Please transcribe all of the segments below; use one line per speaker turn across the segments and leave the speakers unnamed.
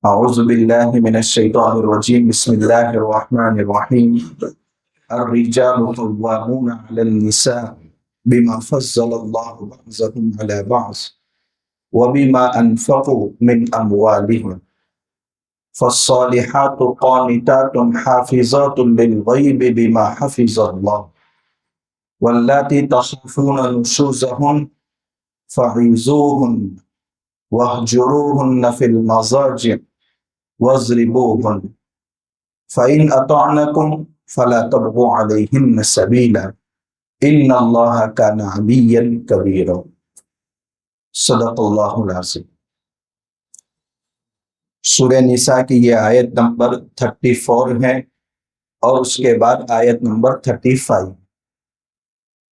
أعوذ بالله من الشيطان الرجيم بسم الله الرحمن الرحيم الرجال قوامون على النساء بما فضل الله بعضهم على بعض وبما أنفقوا من أموالهم فالصالحات قانتات حافظات للغيب بما حفظ الله واللاتي تخافون نشوزهن فعظوهن واهجروهن في المضاجع واضربوهن فإن أطعنكم فلا تبغوا عليهن سبيلا إن الله كان عليا كبيرا صدق اللہ العظیم۔ سورہ نساء کی یہ آیت نمبر 34 ہے اور اس کے بعد آیت نمبر 35۔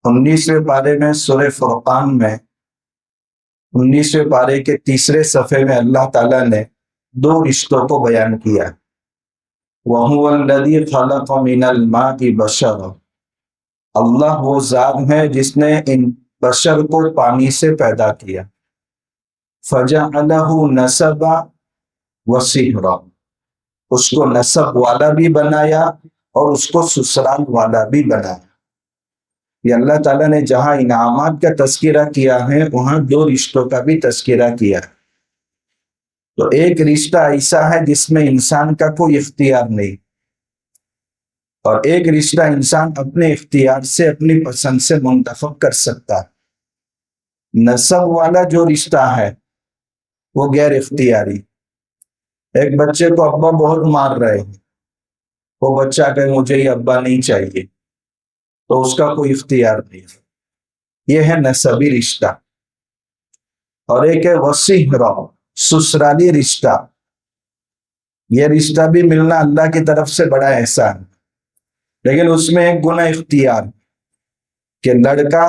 19ویں پارے میں سورہ فرقان میں 19ویں پارے کے تیسرے صفحے میں اللہ تعالیٰ نے دو رشتوں کو بیان کیا۔ وَهُوَ الَّذِي خَلَقَ مِنَ الْمَاءِ بَشَرًا، اللہ وہ ذات ہے جس نے ان بشر کو پانی سے پیدا کیا۔ فَجَعَلَهُ نَسَبًا وَصِهْرًا، اس کو نسب والا بھی بنایا اور اس کو سسرال والا بھی بنایا۔ یہ اللہ تعالیٰ نے جہاں انعامات کا تذکرہ کیا ہے وہاں دو رشتوں کا بھی تذکرہ کیا ہے۔ تو ایک رشتہ ایسا ہے جس میں انسان کا کوئی اختیار نہیں، اور ایک رشتہ انسان اپنے اختیار سے اپنی پسند سے منتخب کر سکتا ہے۔ نسب والا جو رشتہ ہے وہ غیر اختیاری۔ ایک بچے کو ابا بہت مار رہے ہیں، وہ بچہ کہے مجھے یہ ابا نہیں چاہیے، تو اس کا کوئی اختیار نہیں۔ یہ ہے نسبی رشتہ۔ اور ایک ہے وصیحرا، سسرالی رشتہ۔ یہ رشتہ بھی ملنا اللہ کی طرف سے بڑا احسان، لیکن اس میں ایک گناہ اختیار کہ لڑکا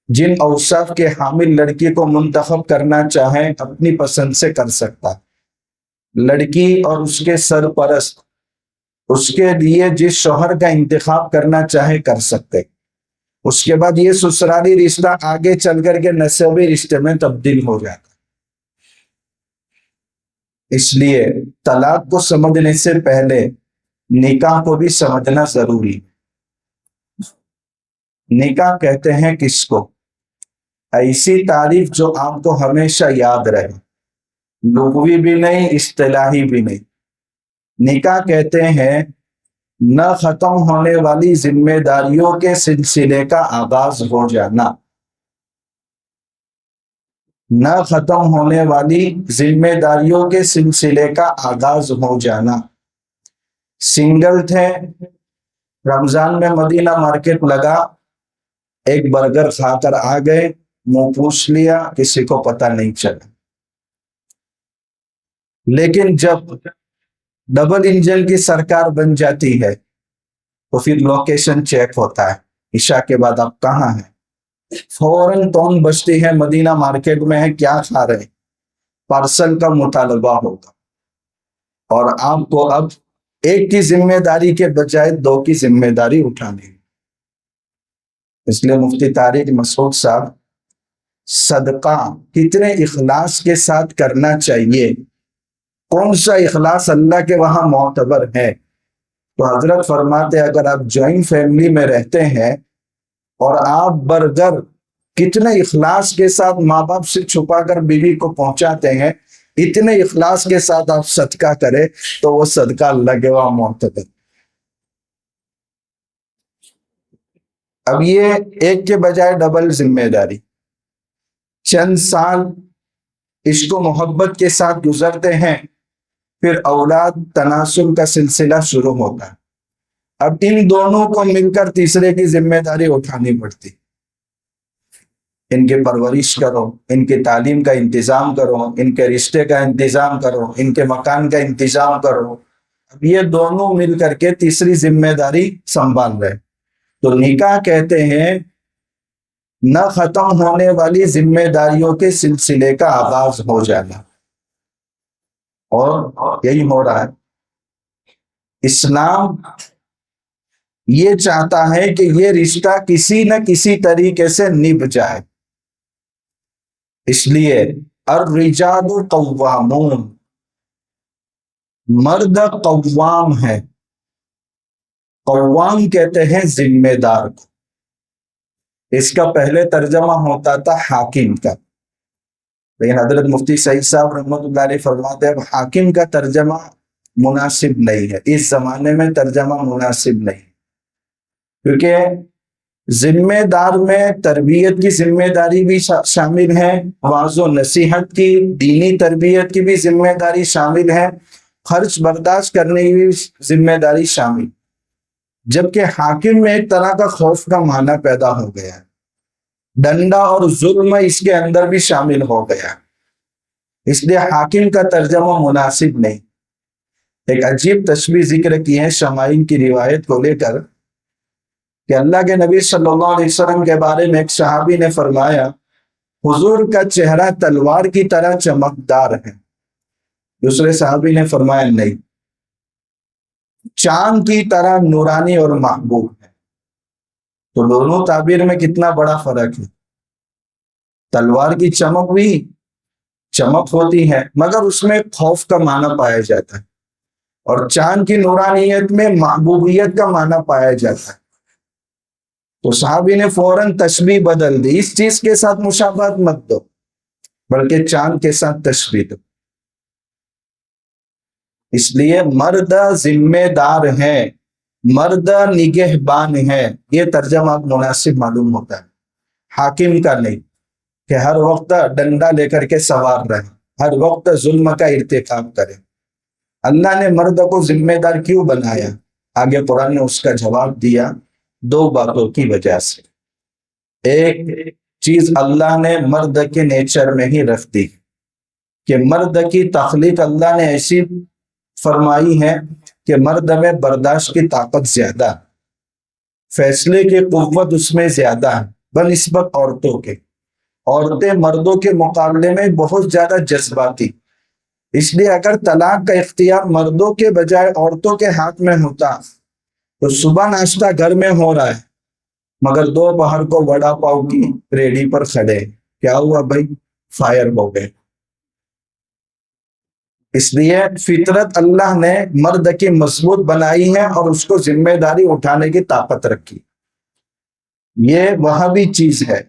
جن اوصاف کے حامل لڑکی کو منتخب کرنا چاہے اپنی پسند سے کر سکتا۔ لڑکی اور اس کے سرپرست اس کے لیے جس شوہر کا انتخاب کرنا چاہے کر سکتے۔ اس کے بعد یہ سسرالی رشتہ آگے چل کر کے نسبی رشتے میں تبدیل ہو جاتا۔ اس لیے طلاق کو سمجھنے سے پہلے نکاح کو بھی سمجھنا ضروری۔ نکاح کہتے ہیں کس کو؟ ایسی تعریف جو آپ کو ہمیشہ یاد رہے، لغوی بھی نہیں، اصطلاحی بھی نہیں۔ نکاح کہتے ہیں نہ ختم ہونے والی ذمہ داریوں کے سلسلے کا آغاز ہو جانا۔ نہ ختم ہونے والی ذمہ داریوں کے سلسلے کا آغاز ہو جانا۔ سنگل تھے، رمضان میں مدینہ مارکیٹ لگا، ایک برگر کھا کر آ گئے، منہ پوچھ لیا، کسی کو پتہ نہیں چلا۔ لیکن جب ڈبل انجن کی سرکار بن جاتی ہے تو پھر لوکیشن چیک ہوتا ہے، عشاء کے بعد آپ کہاں ہیں؟ فوراً ٹون بجتی ہے، مدینہ مارکیٹ میں ہے، کیا کھا رہے ہیں؟ پارسل کا مطالبہ ہوگا، اور آپ کو اب ایک کی ذمہ داری کے بجائے دو کی ذمہ داری اٹھانی ہے۔ اس لیے مفتی طارق مسعود صاحب صدقہ کتنے اخلاص کے ساتھ کرنا چاہیے، کون سا اخلاص اللہ کے وہاں معتبر ہے؟ تو حضرت فرماتے اگر آپ جوائنٹ فیملی میں رہتے ہیں اور آپ برگر کتنے اخلاص کے ساتھ ماں باپ سے چھپا کر بیوی کو پہنچاتے ہیں، اتنے اخلاص کے ساتھ آپ صدقہ کریں تو وہ صدقہ اللہ کے وہاں معتبر۔ اب یہ ایک کے بجائے ڈبل ذمہ داری، چند سال عشق و محبت کے ساتھ گزرتے ہیں، پھر اولاد تناسل کا سلسلہ شروع ہوتا ہے۔ اب ان دونوں کو مل کر تیسرے کی ذمہ داری اٹھانی پڑتی۔ ان کی پرورش کرو، ان کی تعلیم کا انتظام کرو، ان کے رشتے کا انتظام کرو، ان کے مکان کا انتظام کرو۔ اب یہ دونوں مل کر کے تیسری ذمہ داری سنبھال رہے۔ تو نکاح کہتے ہیں نہ ختم ہونے والی ذمہ داریوں کے سلسلے کا آغاز ہو جانا، اور یہی ہو رہا ہے۔ اسلام یہ چاہتا ہے کہ یہ رشتہ کسی نہ کسی طریقے سے نبھ جائے، اس لیے الرجال قوامون، مرد قوام ہے. قوام کہتے ہیں ذمہ دار کو. اس کا پہلے ترجمہ ہوتا تھا حاکم کا، لیکن حضرت مفتی سعید صاحب رحمۃ اللہ علیہ فرماتے ہیں حاکم کا ترجمہ مناسب نہیں ہے، اس زمانے میں ترجمہ مناسب نہیں، کیونکہ ذمہ دار میں تربیت کی ذمہ داری بھی شامل ہے، واعظ و نصیحت کی، دینی تربیت کی بھی ذمہ داری شامل ہے، خرچ برداشت کرنے کی بھی ذمہ داری شامل، جبکہ حاکم میں ایک طرح کا خوف کا معنی پیدا ہو گیا ہے، ڈنڈا اور ظلم اس کے اندر بھی شامل ہو گیا، اس لیے حاکم کا ترجمہ مناسب نہیں. ایک عجیب تشبیہ ذکر کی ہے شمائل کی روایت کو لے کر کہ اللہ کے نبی صلی اللہ علیہ وسلم کے بارے میں ایک صحابی نے فرمایا حضور کا چہرہ تلوار کی طرح چمکدار ہے. دوسرے صحابی نے فرمایا نہیں، چاند کی طرح نورانی اور محبوب ہے. تو دونوں تعبیر میں کتنا بڑا فرق ہے. تلوار کی چمک بھی چمک ہوتی ہے مگر اس میں خوف کا معنی پایا جاتا ہے، اور چاند کی نورانیت میں محبوبیت کا معنی پایا جاتا ہے. تو صحابی نے فوراً تشبیہ بدل دی، اس چیز کے ساتھ مشابہت مت دو بلکہ چاند کے ساتھ تشبیہ دو. اس لیے مرد ذمہ دار ہے، مرد نگہبان ہے، یہ ترجمہ مناسب معلوم ہوتا ہے، حاکم کا نہیں کہ ہر وقت ڈنڈا لے کر کے سوار رہے، ہر وقت ظلم کا ارتکاب کرے. اللہ نے مرد کو ذمہ دار کیوں بنایا؟ آگے قرآن نے اس کا جواب دیا دو باتوں کی وجہ سے. ایک چیز اللہ نے مرد کے نیچر میں ہی رکھ دی کہ مرد کی تخلیق اللہ نے ایسی فرمائی ہے کہ مرد میں برداشت کی طاقت زیادہ، فیصلے کی قوت اس میں زیادہ ہے بنسبت عورتوں کے. عورتیں مردوں کے مقابلے میں بہت زیادہ جذباتی، اس لیے اگر طلاق کا اختیار مردوں کے بجائے عورتوں کے ہاتھ میں ہوتا تو صبح ناشتہ گھر میں ہو رہا ہے مگر دوپہر کو وڑا پاؤ کی ریڈی پر کھڑے، کیا ہوا بھائی؟ فائر ہو گئے. اس لیے فطرت اللہ نے مرد کی مضبوط بنائی ہے اور اس کو ذمہ داری اٹھانے کی طاقت رکھی. یہ وہ بھی چیز ہے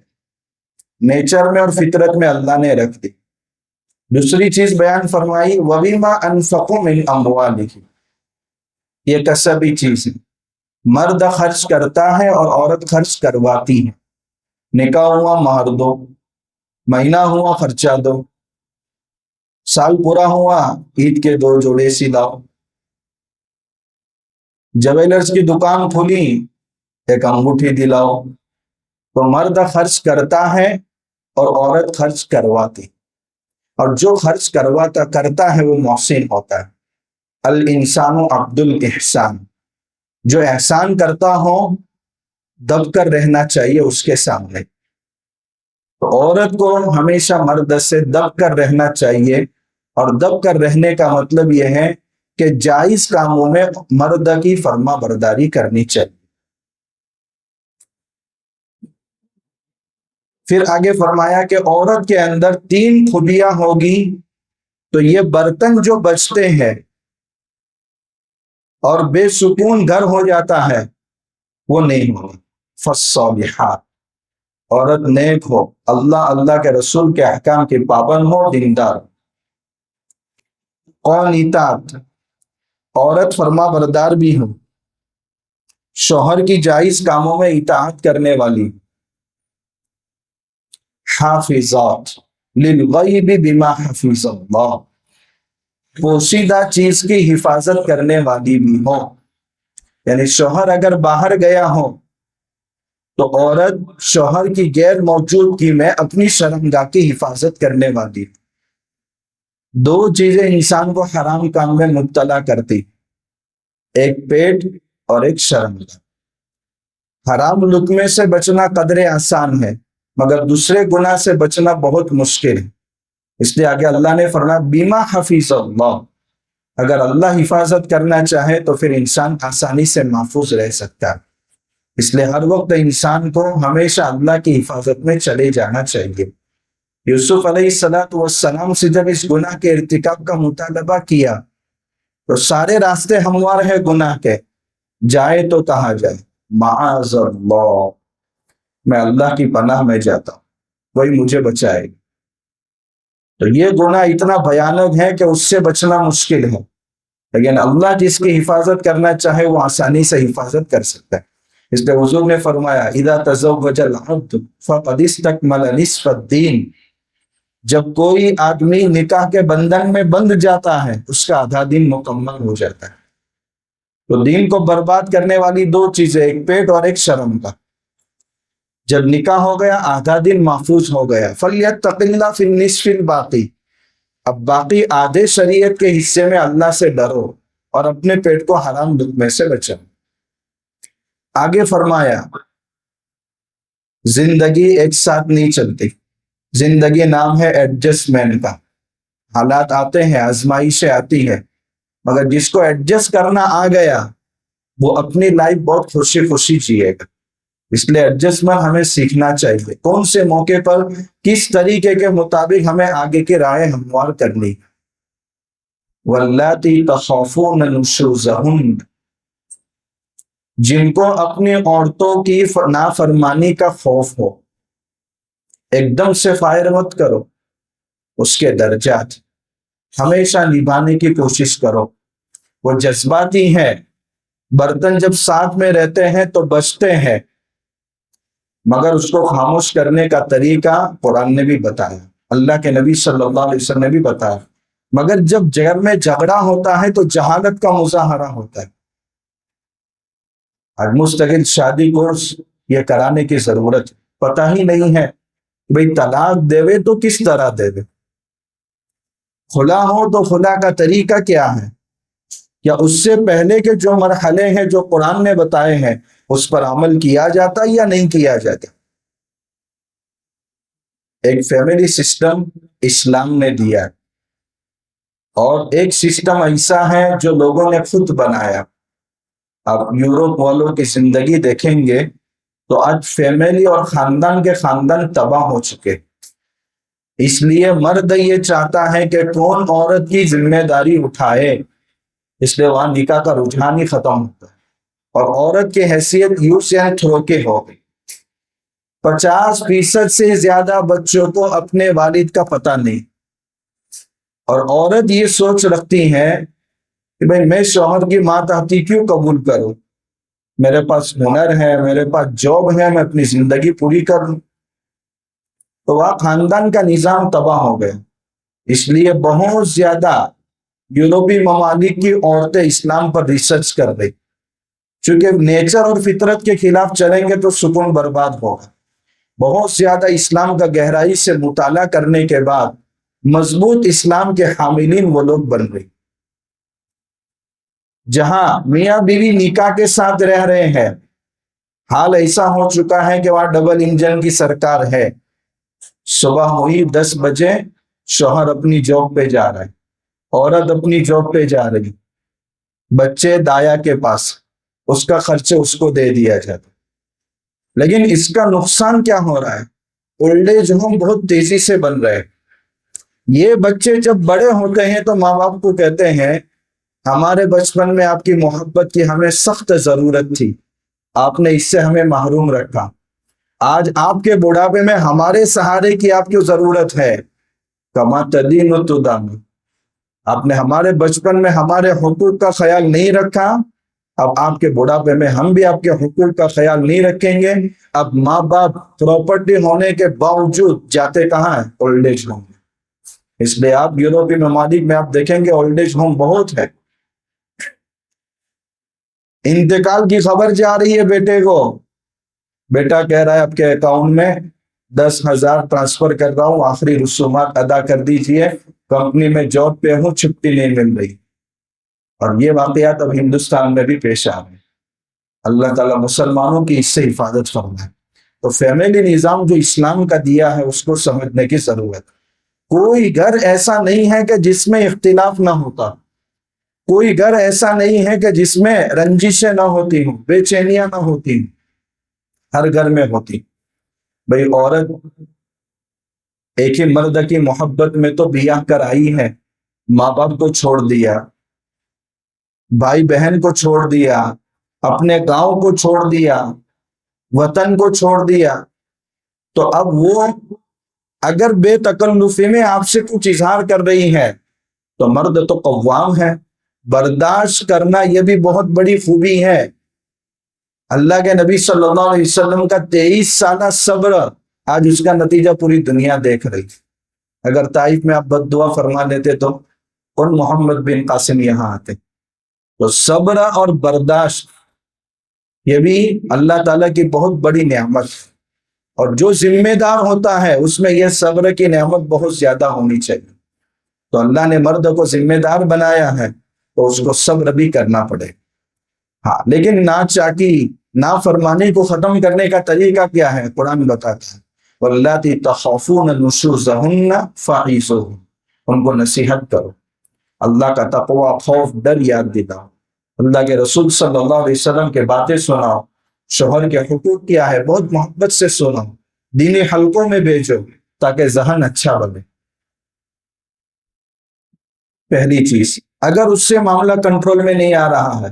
نیچر میں اور فطرت میں اللہ نے رکھ دی. دوسری چیز بیان فرمائی وَبِمَا أَنفَقُوا مِنْ أَمْوَالِهِمْ، یہ کسبی چیز ہے، مرد خرچ کرتا ہے اور عورت خرچ کرواتی ہے. نکاح ہوا مہر دو، مہینہ ہوا خرچہ دو، سال پورا ہوا عید کے 2 جوڑے سلاؤ، جویلرز کی دکان کھلی ایک انگوٹھی دلاؤ. تو مرد خرچ کرتا ہے اور عورت خرچ کرواتی، اور جو خرچ کرتا ہے وہ محسن ہوتا ہے. الانسان عبد الاحسان، جو احسان کرتا ہو دب کر رہنا چاہیے اس کے سامنے. تو عورت کو ہمیشہ مرد سے دب کر رہنا چاہیے، اور دب کر رہنے کا مطلب یہ ہے کہ جائز کاموں میں مرد کی فرما برداری کرنی چاہیے. پھر آگے فرمایا کہ عورت کے اندر 3 خوبیاں ہوگی تو یہ برتن جو بچتے ہیں اور بے سکون گھر ہو جاتا ہے وہ نہیں ہوگا. فالصالحات، عورت نیک ہو، اللہ کے رسول کے احکام کی پابند ہو، دیندار. قانتات، عورت فرما بردار بھی ہو، شوہر کی جائز کاموں میں اطاعت کرنے والی. حافظات للغیب بما حفظ اللہ، پوشیدہ چیز کی حفاظت کرنے والی بھی ہو. یعنی شوہر اگر باہر گیا ہو تو عورت شوہر کی غیر موجودگی میں اپنی شرمگاہ کی حفاظت کرنے والی. 2 چیزیں انسان کو حرام کام میں مبتلا کرتی، ایک پیٹ اور ایک شرمگاہ. حرام لقمے سے بچنا قدرے آسان ہے مگر دوسرے گناہ سے بچنا بہت مشکل ہے. اس لیے آگے اللہ نے فرمایا بیما حفیظ اللہ، اگر اللہ حفاظت کرنا چاہے تو پھر انسان آسانی سے محفوظ رہ سکتا ہے. اس لیے ہر وقت انسان کو ہمیشہ اللہ کی حفاظت میں چلے جانا چاہیے. یوسف علیہ السلام سے جب اس گناہ کے ارتکاب کا مطالبہ کیا تو سارے راستے ہموار ہیں گناہ کے، جائے تو کہاں جائے؟ معاذ اللہ، میں اللہ کی پناہ میں جاتا ہوں، وہی مجھے بچائے گا۔ تو یہ گناہ اتنا بھیانک ہے کہ اس سے بچنا مشکل ہے، لیکن اللہ جس کی حفاظت کرنا چاہے وہ آسانی سے حفاظت کر سکتا ہے۔ اس لیے حضور نے فرمایا اذا تزوج العبد فقد استکمل نصف الدین، جب کوئی آدمی نکاح کے بندھن میں بندھ جاتا ہے اس کا آدھا دین مکمل ہو جاتا ہے۔ تو دین کو برباد کرنے والی دو چیزیں، ایک پیٹ اور ایک شرم کا۔ جب نکاح ہو گیا آدھا دن محفوظ ہو گیا۔ فَلْيَتَّقِ اللَّهَ فِي النِّصْفِ الْبَاقِي، اب باقی آدھے شریعت کے حصے میں اللہ سے ڈرو اور اپنے پیٹ کو حرام لقمے سے بچاؤ۔ آگے فرمایا زندگی ایک ساتھ نہیں چلتی، زندگی نام ہے ایڈجسٹمنٹ کا۔ حالات آتے ہیں، آزمائشیں آتی ہے، مگر جس کو ایڈجسٹ کرنا آ گیا وہ اپنی لائف بہت خوشی خوشی جیے گا۔ اس لیے ایڈجسٹمنٹ ہمیں سیکھنا چاہیے، کون سے موقع پر کس طریقے کے مطابق ہمیں آگے کی راہیں ہموار کرنی۔ واللاتی تخافون نشوزہن، جن کو اپنی عورتوں کی نافرمانی کا خوف ہو، ایک دم سے فائر مت کرو، اس کے درجات ہمیشہ نبھانے کی کوشش کرو۔ وہ جذباتی ہیں، برتن جب ساتھ میں رہتے ہیں تو بجتے ہیں، مگر اس کو خاموش کرنے کا طریقہ قرآن نے بھی بتایا، اللہ کے نبی صلی اللہ علیہ وسلم نے بھی بتایا۔ مگر جب گھر میں جھگڑا ہوتا ہے تو جہالت کا مظاہرہ ہوتا ہے۔ آج مستقل شادی کورس یہ کرانے کی ضرورت، پتہ ہی نہیں ہے بھئی طلاق دے تو کس طرح دے، خلا ہو تو خلا کا طریقہ کیا ہے، یا اس سے پہلے کے جو مرحلے ہیں جو قرآن نے بتائے ہیں اس پر عمل کیا جاتا یا نہیں کیا جاتا۔ ایک فیملی سسٹم اسلام نے دیا اور ایک سسٹم ایسا ہے جو لوگوں نے خود بنایا۔ آپ یورپ والوں کی زندگی دیکھیں گے تو آج فیملی اور خاندان کے خاندان تباہ ہو چکے، اس لیے مرد یہ چاہتا ہے کہ کون عورت کی ذمہ داری اٹھائے، اس لیے وہاں نکاح کا رجحان ہی ختم ہوتا ہے، اور عورت کی حیثیت یوز اینڈ تھرو کے ہو گئی۔ 50% سے زیادہ بچوں کو اپنے والد کا پتہ نہیں، اور عورت یہ سوچ رکھتی ہے کہ بھئی میں شوہر کی ماتحتی کیوں قبول کروں، میرے پاس ہنر ہے، میرے پاس جاب ہے، میں اپنی زندگی پوری کر لوں۔ تو وہاں خاندان کا نظام تباہ ہو گیا۔ اس لیے بہت زیادہ یورپی ممالک کی عورتیں اسلام پر ریسرچ کر رہی، چونکہ نیچر اور فطرت کے خلاف چلیں گے تو سکون برباد ہوگا۔ بہت زیادہ اسلام کا گہرائی سے مطالعہ کرنے کے بعد مضبوط اسلام کے حاملین وہ لوگ بن رہے، جہاں میاں بیوی نکاح کے ساتھ رہ رہے ہیں، حال ایسا ہو چکا ہے کہ وہاں ڈبل انجن کی سرکار ہے۔ صبح ہوئی 10 بجے شوہر اپنی جاب پہ جا رہا ہے، عورت اپنی جاب پہ جا رہی، بچے دایا کے پاس، اس کا خرچ اس کو دے دیا جاتا۔ لیکن اس کا نقصان کیا ہو رہا ہے؟ اولڈ ایج ہوم بہت تیزی سے بن رہے ہیں۔ یہ بچے جب بڑے ہوتے ہیں تو ماں باپ کو کہتے ہیں ہمارے بچپن میں آپ کی محبت کی ہمیں سخت ضرورت تھی، آپ نے اس سے ہمیں محروم رکھا، آج آپ کے بڑھاپے میں ہمارے سہارے کی آپ کی ضرورت ہے۔ کما تدین تدان، آپ نے ہمارے بچپن میں ہمارے حقوق کا خیال نہیں رکھا، اب آپ کے بڑھاپے میں ہم بھی آپ کے حقوق کا خیال نہیں رکھیں گے۔ اب ماں باپ پراپرٹی ہونے کے باوجود جاتے کہاں ہیں؟ Old age home. اس لیے آپ یورپی ممالک میں آپ دیکھیں گے اولڈ ایج ہوم بہت ہے۔ انتقال کی خبر جا رہی ہے بیٹے کو، بیٹا کہہ رہا ہے آپ کے اکاؤنٹ میں 10,000 ٹرانسفر کر رہا ہوں، آخری رسومات ادا کر دیجئے، کمپنی میں جاب پہ ہوں، چھٹی نہیں مل رہی۔ اور یہ واقعات اب ہندوستان میں بھی پیش آ رہے ہیں۔ اللہ تعالیٰ مسلمانوں کی اس سے حفاظت فرمائے۔ تو فیملی نظام جو اسلام کا دیا ہے اس کو سمجھنے کی ضرورت۔ کوئی گھر ایسا نہیں ہے کہ جس میں اختلاف نہ ہوتا، کوئی گھر ایسا نہیں ہے کہ جس میں رنجشیں نہ ہوتی ہوں، بے چینیاں نہ ہوتی ہوں، ہر گھر میں ہوتی۔ بھئی عورت ایک ہی مرد کی محبت میں تو بیاہ کر آئی ہے، ماں باپ کو چھوڑ دیا، بھائی بہن کو چھوڑ دیا، اپنے گاؤں کو چھوڑ دیا، وطن کو چھوڑ دیا، تو اب وہ اگر بے تکلفی میں آپ سے کچھ اظہار کر رہی ہے تو مرد تو قوام ہے، برداشت کرنا یہ بھی بہت بڑی خوبی ہے۔ اللہ کے نبی صلی اللہ علیہ وسلم کا 23 سالہ صبر آج اس کا نتیجہ پوری دنیا دیکھ رہی۔ اگر طائف میں آپ بد دعا فرما لیتے تو کون محمد بن قاسم یہاں آتے؟ تو صبر اور برداشت یہ بھی اللہ تعالیٰ کی بہت بڑی نعمت ہے، اور جو ذمہ دار ہوتا ہے اس میں یہ صبر کی نعمت بہت زیادہ ہونی چاہیے۔ تو اللہ نے مرد کو ذمہ دار بنایا ہے تو اس کو صبر بھی کرنا پڑے۔ ہاں، لیکن ناچاکی، نافرمانی کو ختم کرنے کا طریقہ کیا ہے؟ قرآن بتاتا ہے وَاللَّاتِي تَخَافُونَ نُشُوزَهُنَّ فَعِظُوهُنَّ، ان کو نصیحت کرو، اللہ کا تقوی، خوف، ڈر یاد دلاؤ، اللہ کے رسول صلی اللہ علیہ وسلم کے باتیں سناؤ، شوہر کے حقوق کیا ہے بہت محبت سے سناؤ، دینی حلقوں میں بھیجو تاکہ ذہن اچھا بنے۔ پہلی چیز، اگر اس سے معاملہ کنٹرول میں نہیں آ رہا ہے،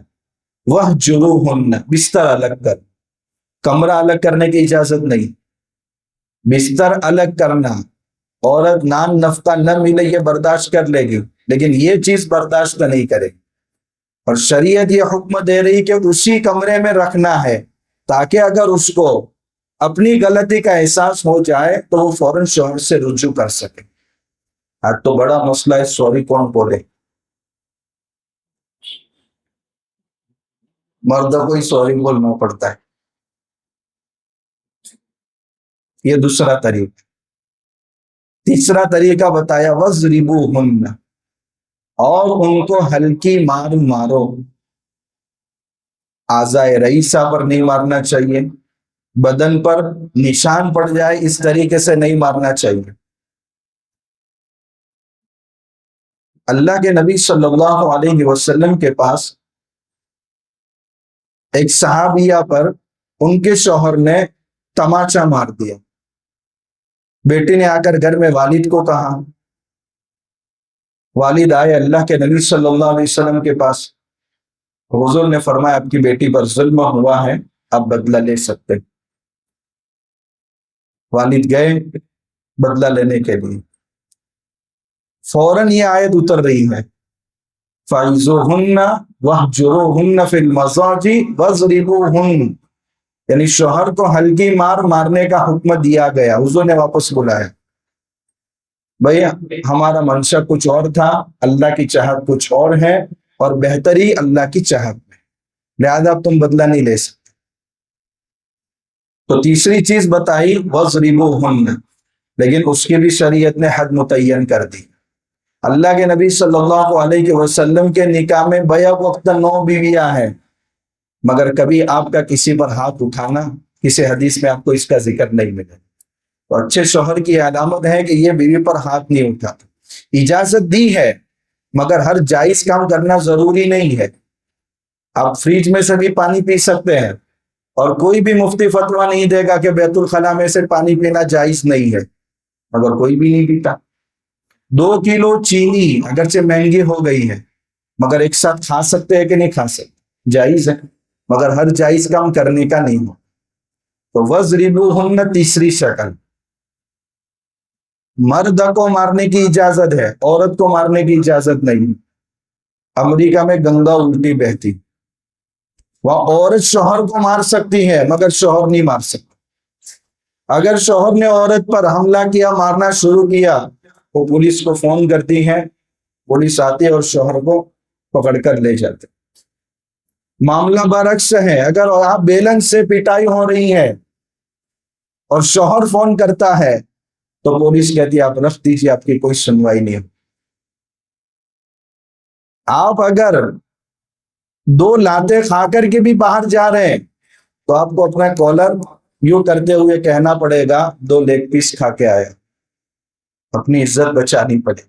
وَاهْجُرُوهُنَّ، بستر الگ کر، کمرہ الگ کرنے کی اجازت نہیں، بستر الگ کرنا۔ عورت نان نفقہ نہ ملے یہ برداشت کر لے گی، لیکن یہ چیز برداشت نہیں کرے گی، اور شریعت یہ حکم دے رہی کہ اسی کمرے میں رکھنا ہے تاکہ اگر اس کو اپنی غلطی کا احساس ہو جائے تو وہ فوراً شوہر سے رجوع کر سکے۔ آج تو بڑا مسئلہ ہے، سوری کون بولے؟ مردوں کو ہی سوری بولنا پڑتا ہے۔ یہ دوسرا طریقہ۔ تیسرا طریقہ بتایا وَاضْرِبُوهُنَّ، اور ان کو ہلکی مار مارو۔ اعضائے رئیسہ پر نہیں مارنا چاہیے، بدن پر نشان پڑ جائے اس طریقے سے نہیں مارنا چاہیے۔ اللہ کے نبی صلی اللہ علیہ وسلم کے پاس ایک صحابیہ پر ان کے شوہر نے تماچا مار دیا۔ بیٹی نے آ کر گھر میں والد کو کہا، والد آئے اللہ کے نبی صلی اللہ علیہ وسلم کے پاس، حضور نے فرمایا آپ کی بیٹی پر ظلم ہوا ہے، آپ بدلہ لے سکتے۔ والد گئے بدلہ لینے کے لیے، فوراً یہ آیت اتر رہی ہے فَعِظُوهُنَّ وَاهْجُرُوهُنَّ فِي الْمَضَاجِعِ وَاضْرِبُوهُنَّ، یعنی شوہر کو ہلکی مار مارنے کا حکم دیا گیا، حضور نے واپس بلایا۔ بھئی ہمارا منشا کچھ اور تھا، اللہ کی چاہت کچھ اور ہے، اور بہتری اللہ کی چاہت میں، لہذا اب تم بدلہ نہیں لے سکتے۔ تو تیسری چیز بتائی وَاضْرِبُوهُنَّ، لیکن اس کی بھی شریعت نے حد متعین کر دی۔ اللہ کے نبی صلی اللہ علیہ وسلم کے نکاح میں بیک وقت 9 بیویاں ہیں، مگر کبھی آپ کا کسی پر ہاتھ اٹھانا کسی حدیث میں آپ کو اس کا ذکر نہیں ملے۔ تو اچھے شوہر کی علامت ہے کہ یہ بیوی پر ہاتھ نہیں اٹھاتا۔ اجازت دی ہے مگر ہر جائز کام کرنا ضروری نہیں ہے۔ آپ فریج میں سے بھی پانی پی سکتے ہیں، اور کوئی بھی مفتی فتویٰ نہیں دے گا کہ بیت الخلاء میں سے پانی پینا جائز نہیں ہے، مگر کوئی بھی نہیں پیتا۔ 2 کلو چینی اگرچہ مہنگی ہو گئی ہے، مگر ایک ساتھ کھا سکتے ہیں کہ نہیں کھا سکتے؟ جائز ہے، مگر ہر جائز کام کرنے کا نہیں ہو۔ تو وَاضْرِبُوهُنَّ تیسری شکل، مرد کو مارنے کی اجازت ہے، عورت کو مارنے کی اجازت نہیں۔ امریکہ میں گنگا الٹی بہتی، وہاں عورت شوہر کو مار سکتی ہے مگر شوہر نہیں مار سکتا۔ اگر شوہر نے عورت پر حملہ کیا، مارنا شروع کیا، وہ پولیس کو فون کرتی ہے، پولیس آتی ہے اور شوہر کو پکڑ کر لے جاتے۔ معاملہ برعکس ہے، اگر آپ بیلن سے پٹائی ہو رہی ہے اور شوہر فون کرتا ہے تو پولیس کہتی ہے آپ رکھ دیجیے، آپ کی کوئی سنوائی نہیں ہو۔ آپ اگر 2 لاتیں کھا کر کے بھی باہر جا رہے ہیں تو آپ کو اپنا کالر یوں کرتے ہوئے کہنا پڑے گا 2 لیگ پیس کھا کے آیا، اپنی عزت بچانی پڑے۔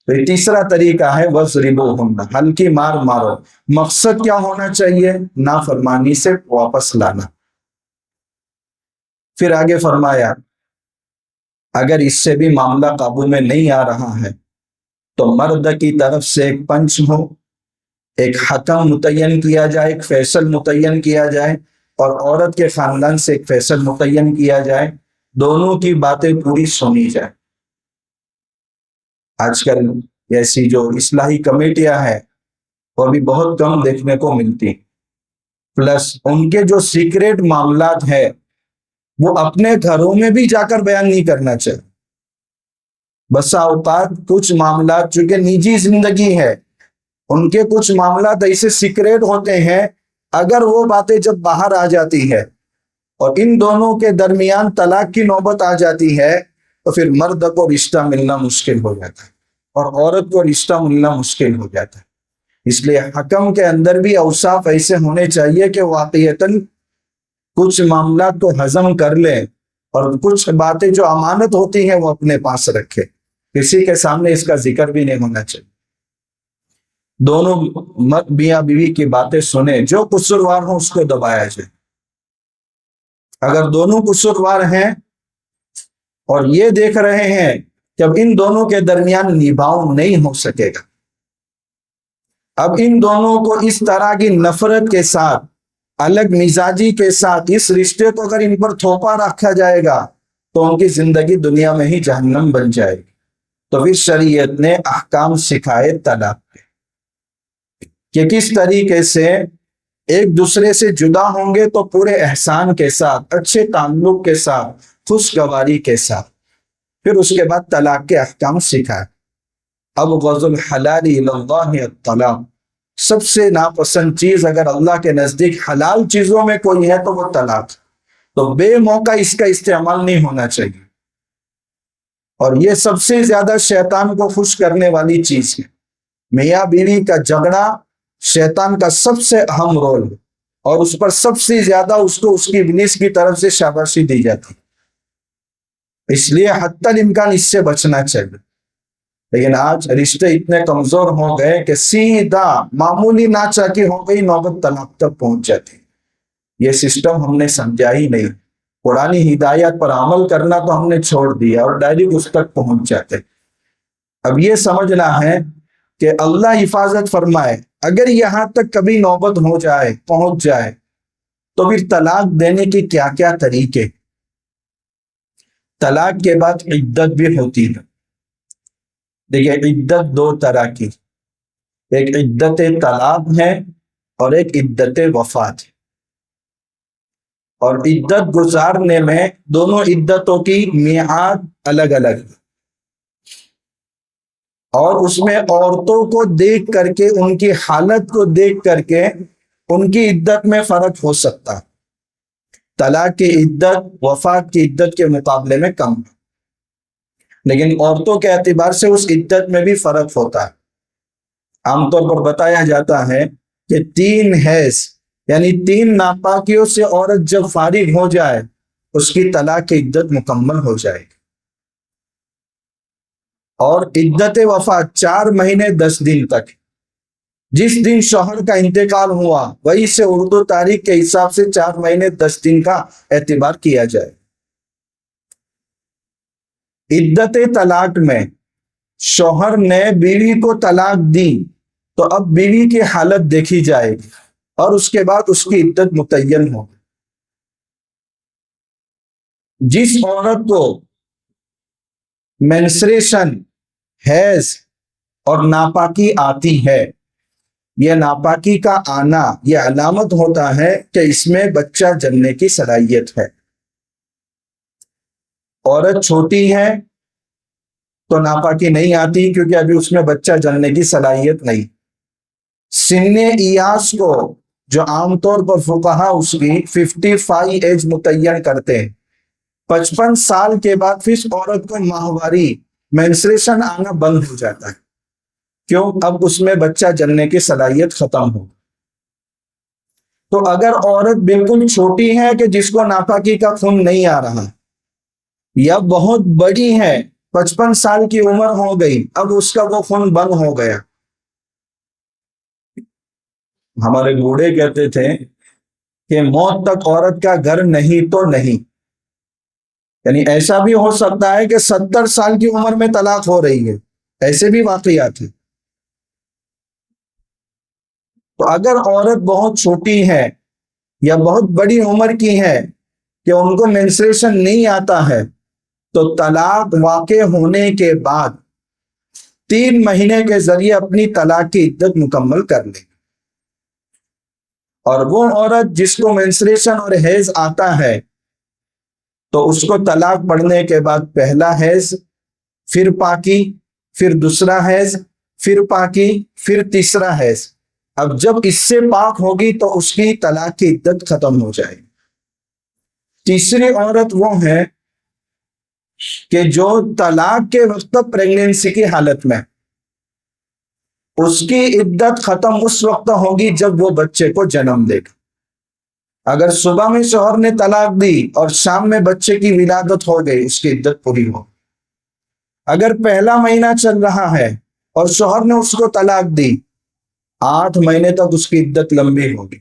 تو یہ تیسرا طریقہ ہے وَاضْرِبُوهُنَّ، ہلکی مار مارو۔ مقصد کیا ہونا چاہیے؟ نافرمانی سے واپس لانا۔ پھر آگے فرمایا اگر اس سے بھی معاملہ قابو میں نہیں آ رہا ہے تو مرد کی طرف سے ایک پنچ ہو ایک حکم متعین کیا جائے، ایک فیصل متعین کیا جائے، اور عورت کے خاندان سے ایک فیصل متعین کیا جائے، دونوں کی باتیں پوری سنی جائے۔ آج کل ایسی جو اصلاحی کمیٹیاں ہیں وہ بھی بہت کم دیکھنے کو ملتی، پلس ان کے جو سیکریٹ معاملات ہیں وہ اپنے گھروں میں بھی جا کر بیان نہیں کرنا چاہیے۔ بسا اوقات کچھ معاملات چونکہ نجی زندگی ہے، ان کے کچھ معاملات ایسے سیکریٹ ہوتے ہیں، اگر وہ باتیں جب باہر آ جاتی ہے اور ان دونوں کے درمیان طلاق کی نوبت آ جاتی ہے تو پھر مرد کو رشتہ ملنا مشکل ہو جاتا ہے اور عورت کو رشتہ ملنا مشکل ہو جاتا ہے۔ اس لیے حکم کے اندر بھی اوصاف ایسے ہونے چاہیے کہ واقعتاً کچھ معاملات کو ہضم کر لیں اور کچھ باتیں جو امانت ہوتی ہیں وہ اپنے پاس رکھے، کسی کے سامنے اس کا ذکر بھی نہیں ہونا چاہیے۔ دونوں مرد میاں بیوی کی باتیں سنیں، جو قصوروار ہوں اس کو دبایا جائے۔ اگر دونوں قصوروار ہیں اور یہ دیکھ رہے ہیں کہ اب ان دونوں کے درمیان نبھاؤ نہیں ہو سکے گا، اب ان دونوں کو اس طرح کی نفرت کے ساتھ، الگ مزاجی کے ساتھ اس رشتے کو اگر ان پر تھوپا رکھا جائے گا تو ان کی زندگی دنیا میں ہی جہنم بن جائے گی۔ تو پھر شریعت نے احکام سکھائے طلاق کے، کہ کس طریقے سے ایک دوسرے سے جدا ہوں گے تو پورے احسان کے ساتھ، اچھے تعلق کے ساتھ، خوشگواری کے ساتھ۔ پھر اس کے بعد طلاق کے احکام سکھائے۔ ابغض الحلال الی اللہ الطلاق، سب سے ناپسند چیز اگر اللہ کے نزدیک حلال چیزوں میں کوئی ہے تو وہ طلاق، تو بے موقع اس کا استعمال نہیں ہونا چاہیے، اور یہ سب سے زیادہ شیطان کو خوش کرنے والی چیز ہے۔ میاں بیوی کا جھگڑا شیطان کا سب سے اہم رول ہے، اور اس پر سب سے زیادہ اس کو اس کی ابلیس کی طرف سے شاباشی دی جاتی، اس لیے حتی الامکان اس سے بچنا چاہیے۔ لیکن آج رشتے اتنے کمزور ہو گئے کہ سیدھا معمولی ناچاکی ہو گئی نوبت طلاق تک پہنچ جاتی۔ یہ سسٹم ہم نے سمجھا ہی نہیں، قرآنی ہدایات پر عمل کرنا تو ہم نے چھوڑ دیا اور ڈائریکٹ اس تک پہنچ جاتے۔ اب یہ سمجھنا ہے کہ اللہ حفاظت فرمائے، اگر یہاں تک کبھی نوبت ہو جائے، پہنچ جائے، تو پھر طلاق دینے کے کیا کیا طریقے۔ طلاق کے بعد عدت بھی ہوتی ہے۔ دیکھیے، عدت دو طرح کی، ایک عدت طلاق ہے اور ایک عدت وفات ہے، اور عدت گزارنے میں دونوں عدتوں کی میعاد الگ الگ ہے، اور اس میں عورتوں کو دیکھ کر کے، ان کی حالت کو دیکھ کر کے ان کی عدت میں فرق ہو سکتا ہے۔ طلاق کی عدت وفات کی عدت کے مقابلے میں کم ہے، لیکن عورتوں کے اعتبار سے اس عدت میں بھی فرق ہوتا ہے۔ عام طور پر بتایا جاتا ہے کہ 3 حیض یعنی 3 ناپاکیوں سے عورت جب فارغ ہو جائے اس کی طلاق کی عدت مکمل ہو جائے گی، اور عدت وفات 4 مہینے 10 دن تک، جس دن شوہر کا انتقال ہوا وہی سے اردو تاریخ کے حساب سے 4 مہینے 10 دن کا اعتبار کیا جائے۔ عدت طلاق میں شوہر نے بیوی کو طلاق دی تو اب بیوی کی حالت دیکھی جائے گی اور اس کے بعد اس کی عدت متعین ہوگی۔ جس عورت کو مینسٹریشن، حیض اور ناپاکی آتی ہے، یہ ناپاکی کا آنا یہ علامت ہوتا ہے کہ اس میں بچہ جننے کی صلاحیت ہے۔ عورت چھوٹی ہے تو ناپاکی نہیں آتی کیونکہ ابھی اس میں بچہ جننے کی صلاحیت نہیں۔ سن ایاس کو جو عام طور پر فقہا اس کی 55 ایج متعین کرتے ہیں، 55 سال کے بعد پھر عورت کو ماہواری مینسٹریشن آنا بند ہو جاتا ہے، کیوں؟ اب اس میں بچہ جننے کی صلاحیت ختم ہو۔ تو اگر عورت بالکل چھوٹی ہے کہ جس کو ناپاکی کا خون نہیں آ رہا، یا بہت بڑی ہے، 55 سال کی عمر ہو گئی، اب اس کا وہ خون بند ہو گیا۔ ہمارے بوڑھے کہتے تھے کہ موت تک عورت کا گھر نہیں تو نہیں، یعنی ایسا بھی ہو سکتا ہے کہ 70 سال کی عمر میں طلاق ہو رہی ہے، ایسے بھی واقعات ہیں۔ تو اگر عورت بہت چھوٹی ہے یا بہت بڑی عمر کی ہے کہ ان کو مینسٹریشن نہیں آتا ہے تو طلاق واقع ہونے کے بعد 3 مہینے کے ذریعے اپنی طلاق کی عدت مکمل کر لے. اور وہ عورت جس کو مینسٹریشن اور حیض آتا ہے تو اس کو طلاق پڑنے کے بعد پہلا حیض، پھر پاکی، پھر دوسرا حیض، پھر پاکی، پھر تیسرا حیض. اب جب اس سے پاک ہوگی تو اس کی طلاق کی عدت ختم ہو جائے گی. تیسری عورت وہ ہے کہ جو طلاق کے وقت پریگنینسی کی حالت میں، اس کی عدت ختم اس وقت ہوگی جب وہ بچے کو جنم دے گا. اگر صبح میں شوہر نے طلاق دی اور شام میں بچے کی ولادت ہو گئی، اس کی عدت پوری ہو. اگر پہلا مہینہ چل رہا ہے اور شوہر نے اس کو طلاق دی، 8 مہینے تک اس کی عدت لمبی ہوگی.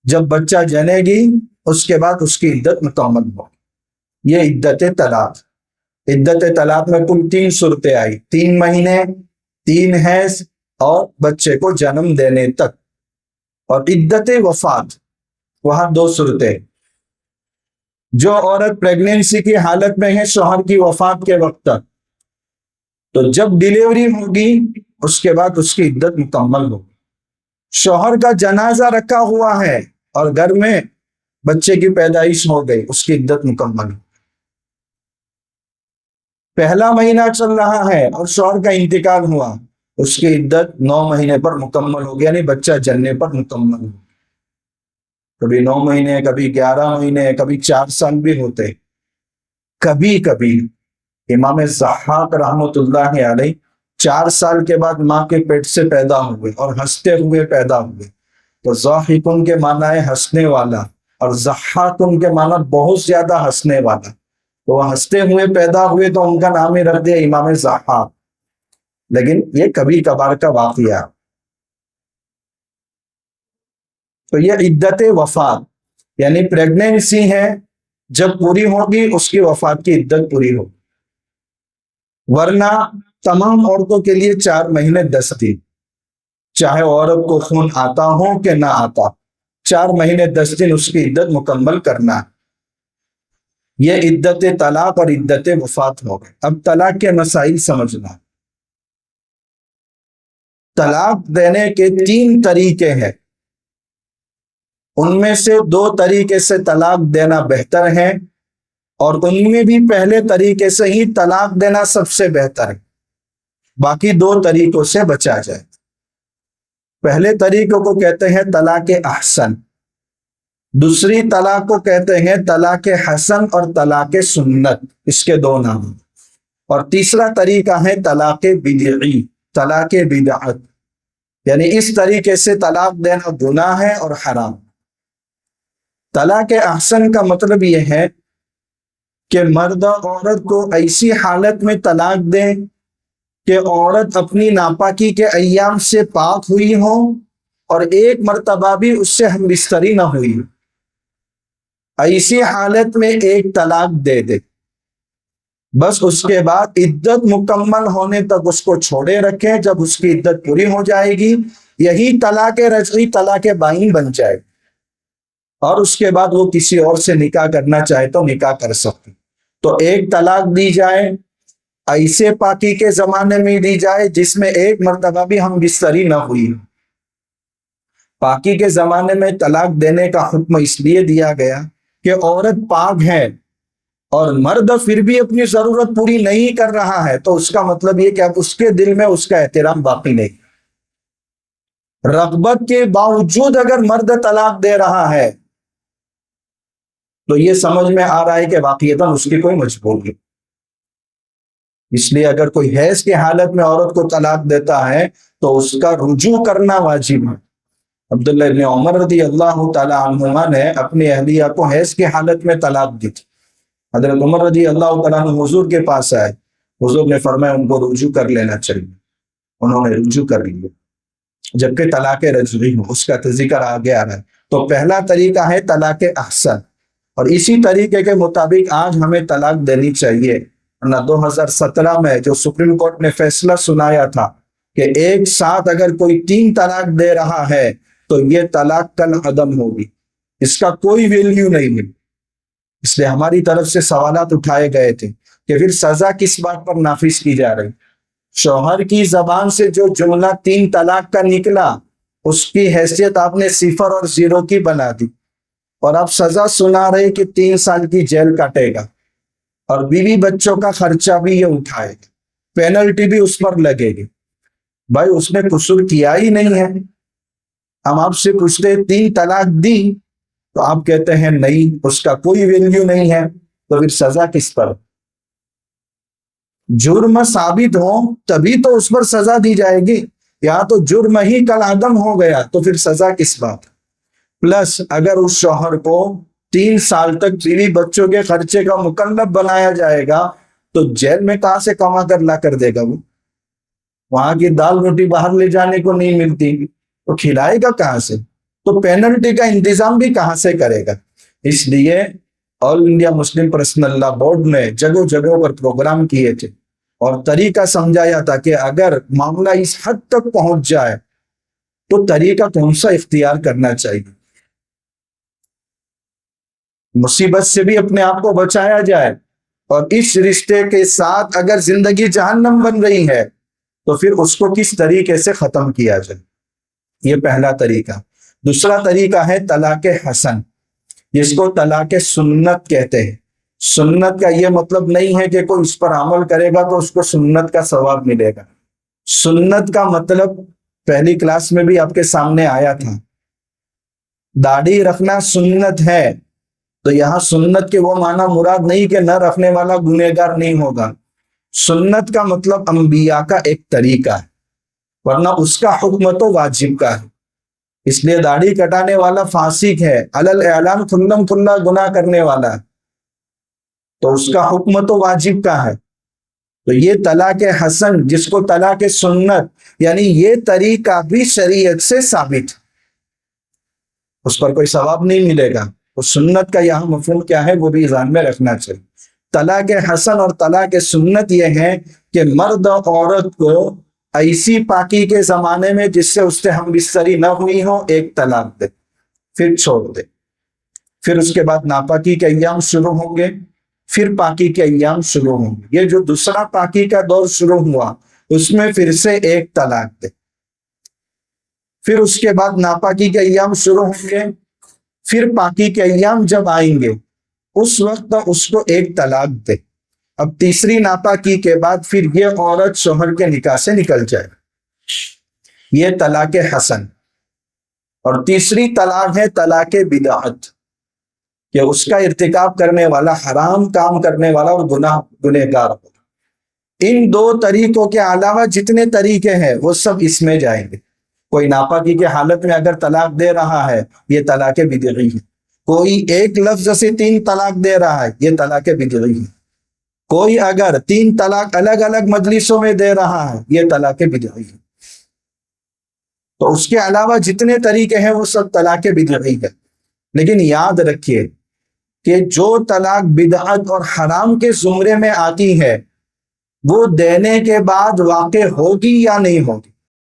جب بچہ جنے گی اس کے بعد اس کی عدت مکمل ہوگی. یہ عدت طلاق. عدت طلاق میں کل 3 صورتیں آئی، 3 مہینے، 3 حیض اور بچے کو جنم دینے تک. اور عدت وفات، وہاں 2 صورتیں. جو عورت پریگنینسی کی حالت میں ہے شوہر کی وفات کے وقت تک، تو جب ڈیلیوری ہوگی اس کے بعد اس کی عدت مکمل ہوگی. شوہر کا جنازہ رکھا ہوا ہے اور گھر میں بچے کی پیدائش ہو گئی، اس کی عدت مکمل. پہلا مہینہ چل رہا ہے اور شوہر کا انتقال ہوا، اس کی عدت 9 مہینے پر مکمل ہوگی، یعنی بچہ جننے پر مکمل ہوگی. کبھی 9 مہینے، کبھی 11 مہینے، کبھی 4 سال بھی ہوتے. کبھی کبھی امام ضحاک رحمت اللہ علیہ 4 سال کے بعد ماں کے پیٹ سے پیدا ہوئے اور ہنستے ہوئے پیدا ہوئے. تو ضاحکن کے معنی ہے ہنسنے والا، اور ضحاکن کے معنی بہت زیادہ ہنسنے والا. تو وہ ہنستے ہوئے پیدا ہوئے تو ان کا نام ہی رکھ دیا امام ضحاک. لیکن یہ کبھی کبھار کا واقعہ. تو یہ عدت وفات یعنی پریگنینسی ہے، جب پوری ہوگی اس کی وفات کی عدت پوری ہوگی. ورنہ تمام عورتوں کے لیے 4 مہینے 10 دن، چاہے عورت کو خون آتا ہو کہ نہ آتا، 4 مہینے 10 دن اس کی عدت مکمل کرنا ہے. یہ عدت طلاق اور عدت وفات ہو گئے. اب طلاق کے مسائل سمجھنا. طلاق دینے کے 3 طریقے ہیں، ان میں سے 2 طریقے سے طلاق دینا بہتر ہے، اور ان میں بھی پہلے طریقے سے ہی طلاق دینا سب سے بہتر ہے. باقی 2 طریقوں سے بچا جائے. پہلے طریقوں کو کہتے ہیں طلاق احسن، دوسری طلاق کو کہتے ہیں طلاق حسن اور طلاق سنت، اس کے 2 نام. اور تیسرا طریقہ ہے طلاق بدعی، طلاق بدعت، یعنی اس طریقے سے طلاق دینا گناہ ہے اور حرام. طلاق احسن کا مطلب یہ ہے کہ مرد عورت کو ایسی حالت میں طلاق دیں کہ عورت اپنی ناپاکی کے ایام سے پاک ہوئی ہو اور ایک مرتبہ بھی اس سے ہم بستری نہ ہوئی. ایسی حالت میں ایک طلاق دے دے، بس اس کے بعد عدت مکمل ہونے تک اس کو چھوڑے رکھیں. جب اس کی عدت پوری ہو جائے گی یہی طلاق رجعی، طلاق بائن بن جائے، اور اس کے بعد وہ کسی اور سے نکاح کرنا چاہے تو نکاح کر سکتے. تو ایک طلاق دی جائے ایسے پاکی کے زمانے میں دی جائے جس میں ایک مرتبہ بھی ہم بستری نہ ہوئی. پاکی کے زمانے میں طلاق دینے کا حکم اس لیے دیا گیا کہ عورت پاک ہے اور مرد پھر بھی اپنی ضرورت پوری نہیں کر رہا ہے، تو اس کا مطلب یہ کہ اب اس کے دل میں اس کا احترام باقی نہیں. رغبت کے باوجود اگر مرد طلاق دے رہا ہے تو یہ سمجھ میں آ رہا ہے کہ واقعتاً اس کی کوئی مجبوری. اس لیے اگر کوئی حیض کی حالت میں عورت کو طلاق دیتا ہے تو اس کا رجوع کرنا واجب ہے. عبداللہ ابن عمر رضی اللہ تعالی عنہما نے اپنی اہلیہ کو حیض کی حالت میں طلاق دی تھی. حضرت عمر رضی اللہ تعالیٰ عنہ حضور کے پاس آئے، حضور نے فرمایا ان کو رجوع کر لینا چاہیے. انہوں نے رجوع کر لیا، جبکہ طلاق رجعی ہو، اس کا ذکر آگے آ رہا ہے. تو پہلا طریقہ ہے طلاق احسن، اور اسی طریقے کے مطابق آج ہمیں طلاق دینی چاہیے. 2017 میں جو سپریم کورٹ نے فیصلہ سنایا تھا کہ ایک ساتھ اگر کوئی 3 طلاق دے رہا ہے تو یہ طلاق کل عدم ہوگی، اس کا کوئی ویلیو نہیں ملی۔ اس لیے ہماری طرف سے سوالات اٹھائے گئے تھے کہ پھر سزا کس بات پر نافذ کی جا رہی؟ شوہر کی زبان سے جو جملہ 3 طلاق کا نکلا اس کی حیثیت آپ نے 0 اور 0 کی بنا دی، اور آپ سزا سنا رہے کہ 3 سال کی جیل کاٹے گا اور بیوی بچوں کا خرچہ بھی یہ اٹھائے گا، پینلٹی بھی اس پر لگے گی۔ بھائی اس نے قصور کیا ہی نہیں ہے، ہم آپ سے پوچھتے 3 طلاق دی تو آپ کہتے ہیں نہیں، اس کا کوئی ویلیو نہیں ہے، تو پھر سزا کس پر؟ جرم ثابت ہو تبھی تو اس پر سزا دی جائے گی، یا تو جرم ہی کل عدم ہو گیا تو پھر سزا کس بات؟ پلس اگر اس شوہر کو 3 سال تک بیوی بچوں کے خرچے کا مکلف بنایا جائے گا تو جیل میں کہاں سے کما کر لا کر دے گا؟ وہ وہاں کی دال روٹی باہر لے جانے کو نہیں ملتی تو کھلائے گا کہاں سے؟ تو پینلٹی کا انتظام بھی کہاں سے کرے گا؟ اس لیے آل انڈیا مسلم پرسنل لا بورڈ نے جگہوں جگہوں پر پروگرام کیے تھے اور طریقہ سمجھایا تھا کہ اگر معاملہ اس حد تک پہنچ جائے تو طریقہ کون سا اختیار کرنا چاہیے، مصیبت سے بھی اپنے آپ کو بچایا جائے، اور اس رشتے کے ساتھ اگر زندگی جہنم بن رہی ہے تو پھر اس کو کس طریقے سے ختم کیا جائے۔ یہ پہلا طریقہ۔ دوسرا طریقہ ہے طلاق حسن، جس کو طلاق سنت کہتے ہیں۔ سنت کا یہ مطلب نہیں ہے کہ کوئی اس پر عمل کرے گا تو اس کو سنت کا ثواب ملے گا۔ سنت کا مطلب پہلی کلاس میں بھی آپ کے سامنے آیا تھا، داڑھی رکھنا سنت ہے، تو یہاں سنت کے وہ معنی مراد نہیں کہ نہ رکھنے والا گنہگار نہیں ہوگا۔ سنت کا مطلب انبیاء کا ایک طریقہ ہے، ورنہ اس کا حکم تو واجب کا ہے۔ اس لیے داڑھی کٹانے والا فاسق ہے، علل اعلان کھلم کھلا گناہ کرنے والا ہے، تو اس کا حکم تو واجب کا ہے۔ تو یہ طلاق حسن، جس کو طلاق سنت، یعنی یہ طریقہ بھی شریعت سے ثابت، اس پر کوئی ثواب نہیں ملے گا۔ تو سنت کا یہاں مفہوم کیا ہے وہ بھی ذہن میں رکھنا چاہیے۔ طلاق حسن اور طلاق سنت یہ ہے کہ مرد اور عورت کو ایسی پاکی کے زمانے میں جس سے اس سے ہم بستری نہ ہوئی ہو ایک طلاق دے، پھر چھوڑ دے، پھر اس کے بعد ناپاکی کے ایام شروع ہوں گے، پھر پاکی کے ایام شروع ہوں گے۔ یہ جو دوسرا پاکی کا دور شروع ہوا اس میں پھر سے ایک طلاق دے، پھر اس کے بعد ناپاکی کے ایام شروع ہوں گے، پھر پاکی کے ایام جب آئیں گے اس وقت اس کو ایک طلاق دے۔ اب تیسری ناپاکی کے بعد پھر یہ عورت شوہر کے نکاح سے نکل جائے، یہ طلاق حسن۔ اور تیسری طلاق ہے طلاق بدعت، کہ اس کا ارتکاب کرنے والا حرام کام کرنے والا اور گنہگار ہو۔ ان 2 طریقوں کے علاوہ جتنے طریقے ہیں وہ سب اس میں جائیں گے۔ کوئی ناپاکی کی حالت میں اگر طلاق دے رہا ہے یہ طلاق بدعی ہے، کوئی ایک لفظ سے 3 طلاق دے رہا ہے یہ طلاق بدعی ہے، کوئی اگر 3 طلاق الگ الگ مجلسوں میں دے رہا ہے یہ طلاق بدعی ہے۔ تو اس کے علاوہ جتنے طریقے ہیں وہ سب طلاق بدعی ہے۔ لیکن یاد رکھیے کہ جو طلاق بدعت اور حرام کے زمرے میں آتی ہے وہ دینے کے بعد واقع ہوگی یا نہیں ہوگی؟